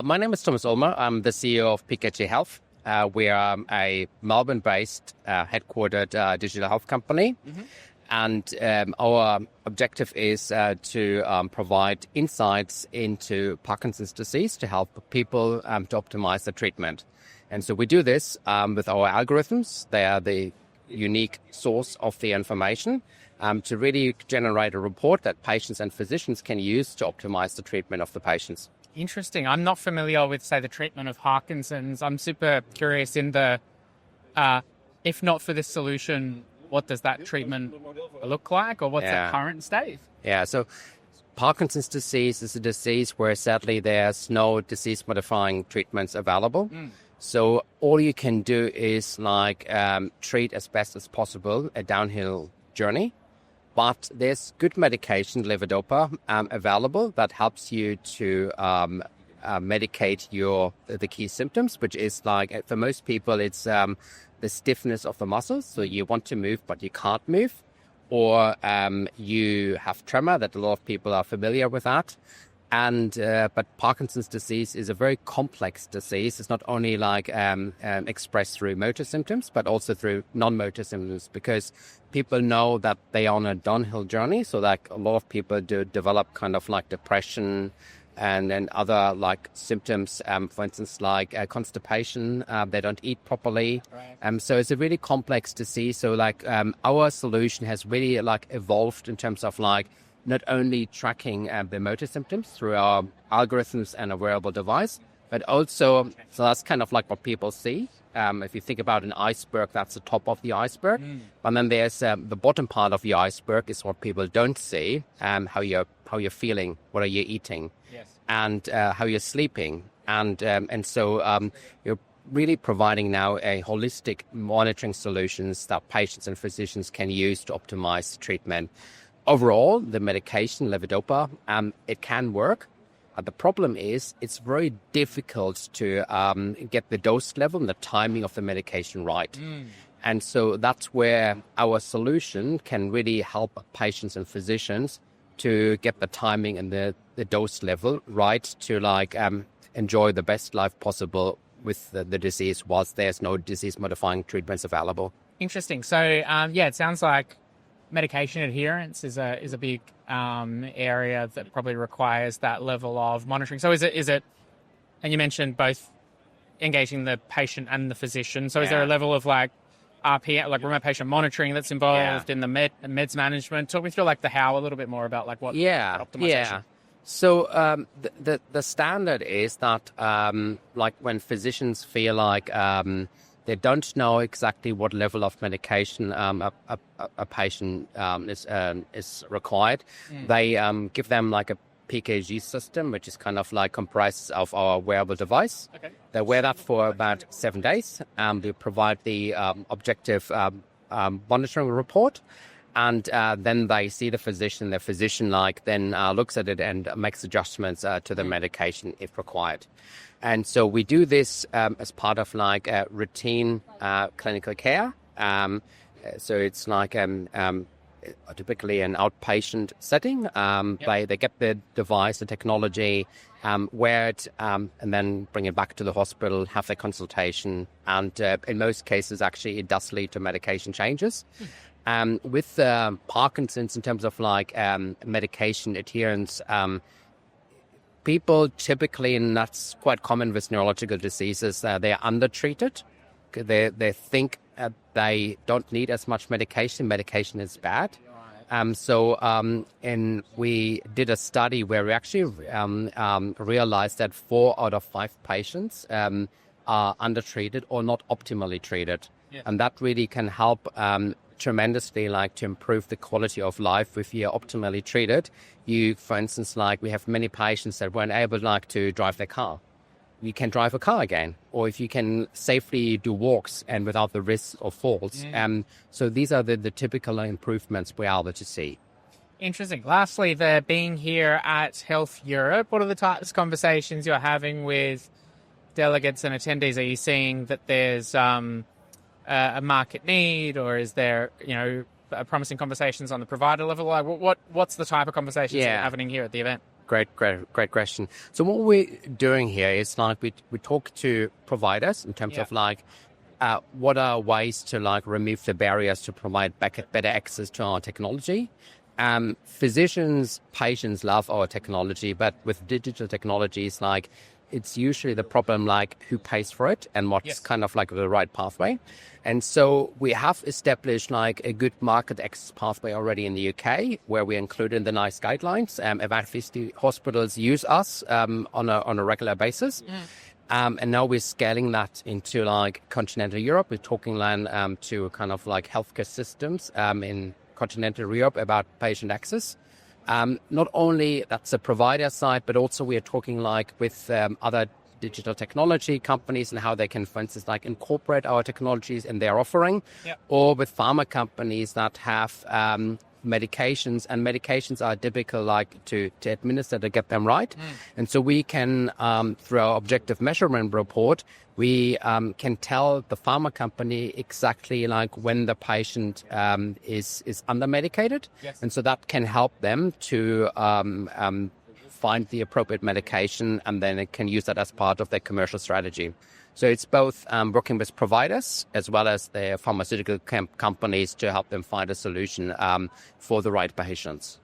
My name is Thomas Ulmer. I'm the CEO of PKG Health. We are a Melbourne-based, headquartered digital health company. Mm-hmm. And our objective is to provide insights into Parkinson's disease to help people to optimize the treatment. And so we do this with our algorithms. They are the unique source of the information to really generate a report that patients and physicians can use to optimize the treatment of the patients. Interesting. I'm not familiar with, say, the treatment of Parkinson's. I'm super curious in the, if not for this solution, what does that treatment look like, or what's the current state? Yeah, so Parkinson's disease is a disease where sadly there's no disease-modifying treatments available. So all you can do is treat as best as possible a downhill journey. But there's good medication, levodopa, available that helps you to medicate the key symptoms, which is for most people, it's the stiffness of the muscles. So you want to move, but you can't move. Or you have tremor, that a lot of people are familiar with that. But Parkinson's disease is a very complex disease. It's not only expressed through motor symptoms, but also through non-motor symptoms, because people know that they are on a downhill journey. So a lot of people do develop kind of depression and then other symptoms, for instance, constipation. They don't eat properly. Right. So it's a really complex disease. So our solution has really evolved in terms of not only tracking the motor symptoms through our algorithms and a wearable device, but also, so that's kind of what people see. If you think about an iceberg, that's the top of the iceberg. And then there's the bottom part of the iceberg is what people don't see, how you're feeling, what are you eating, and how you're sleeping. And so you're really providing now a holistic monitoring solutions that patients and physicians can use to optimize treatment. Overall, the medication, levodopa, it can work. The problem is it's very difficult to get the dose level and the timing of the medication right. And so that's where our solution can really help patients and physicians to get the timing and the dose level right to enjoy the best life possible with the disease whilst there's no disease-modifying treatments available. Interesting. So, it sounds like medication adherence is a big area that probably requires that level of monitoring. So is it, and you mentioned both engaging the patient and the physician. So is there a level of RPM, remote patient monitoring that's involved in the meds management? Talk me through the how a little bit more about what optimization. Yeah. So the standard is that when physicians feel they don't know exactly what level of medication a patient is required. They give them a PKG system, which is kind of comprised of our wearable device. Okay. They wear that for about 7 days. We provide the objective monitoring report. And then they see the physician. The physician then looks at it and makes adjustments to the medication if required. And so we do this as part of routine clinical care. So it's typically an outpatient setting. They get the device, the technology, wear it, and then bring it back to the hospital, have their consultation. And in most cases, actually, it does lead to medication changes. With Parkinson's, in terms of medication adherence, people typically, and that's quite common with neurological diseases, they're undertreated. They think they don't need as much medication. Medication is bad. And we did a study where we actually realized that 4 out of 5 patients are undertreated or not optimally treated. Yeah. And that really can help tremendously to improve the quality of life if you're optimally treated. For instance, we have many patients that weren't able to drive their car. You can drive a car again, or if you can safely do walks and without the risk of falls. So these are the typical improvements we're able to see. Interesting. Lastly, being here at Health Europe, what are the types of conversations you're having with delegates and attendees? Are you seeing that there's a market need, or is there, promising conversations on the provider level? What's the type of conversations that are happening here at the event? Great question. So what we're doing here is like we talk to providers in terms of like what are ways to like remove the barriers to provide better access to our technology. Physicians, patients love our technology, but with digital technologies, like it's usually the problem like who pays for it and what's kind of like the right pathway. And so we have established like a good market access pathway already in the UK, where we included the NICE guidelines. About 50 hospitals use us on a regular basis. And now we're scaling that into like continental Europe. We're talking to kind of like healthcare systems in continental Europe about patient access. Not only that's the provider side, but also we are talking like with other digital technology companies and how they can, for instance, like incorporate our technologies in their offering, or with pharma companies that have medications, and medications are difficult like to administer to get them right. And so we can, through our objective measurement report, we can tell the pharma company exactly like when the patient is under medicated. And so that can help them to find the appropriate medication, and then it can use that as part of their commercial strategy. So it's both working with providers as well as the pharmaceutical companies to help them find a solution for the right patients.